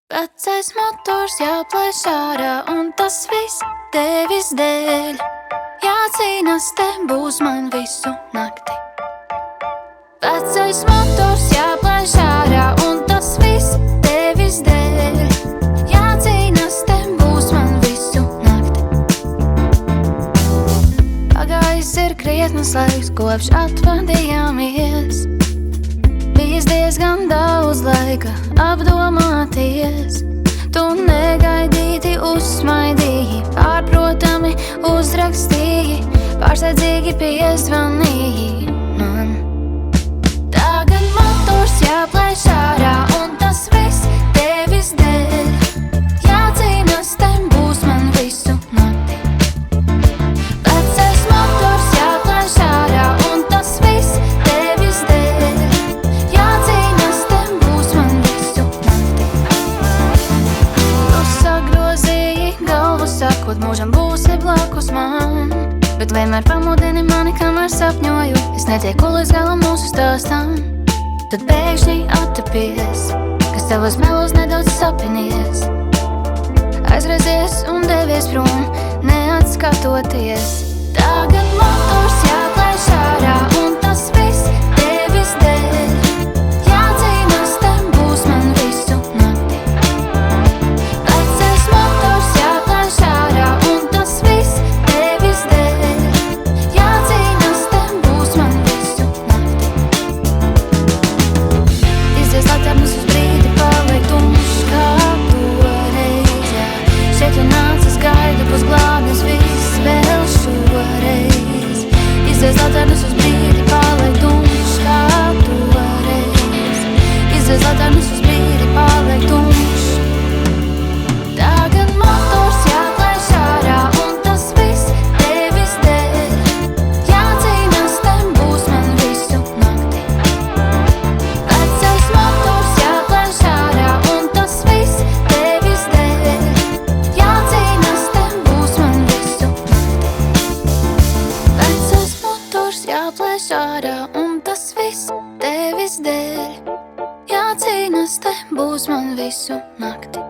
Vecais motors jāplēš ārā, un tas viss tevis dēļ. Jācīnās, te būs man visu nakti. Vecais motors jāplēš ārā, un tas viss tevis dēļ. Jācīnās, te būs man visu nakti. Pagājis ir krietnes laiks, kopš atvadījāmies. Bijis diezgan daudz laika apdomāties. Tu negaidīti uzsmaidīji, pārprotami uzrakstīji, pārsteidzīgi piezvanīji man. Tagad motors jāplēš ārā, un tas viss tevis dēļ. Jācīnās, te būs man visu nakti. Vecais motors jāplēš ārā, un tas viss tevis dēļ. Jācīnās, te būs man visu nakti. Tu sagrozīji galvu, sakot, mūžam būsi blakus man, bet vienmēr pamudini mani, kamēr sapņoju. Es netieku līdz galam mūsu stāstam. Tad pēkšņi attapies, kas tavos melos nedaudz sapinies. Aizraizies un devies prom, neatskatoties. Tagad motors jāplēš ārā, un tas viss tevis dēļ. Jācīnās, te būs man visu nakti. Vecais motors jāplēš ārā, un tas viss tevis dēļ. Jācīnās, te būs man visu nakti. Izdzies laternas uz brīdi, paliek tumšs kā toreiz. Šeit tu nāc, es gaidu, būs glābis viss vēl šoreiz. Izdzies laternas uz brīdi, paliek tumšs kā toreiz. Izdzies laternas uz brīdi, paliek tumšs. Tagad motors jāplēš ārā, un tas viss tevis dēļ. Jācīnās, te būs man visu nakti. Vecais motors jāplēš ārā, un tas viss tevis dēļ. Jācīnās, te būs man visu nakti. Vecais motors jāplēš ārā, un tas viss tevis dēļ. Jācīnās, te būs man visu nakti.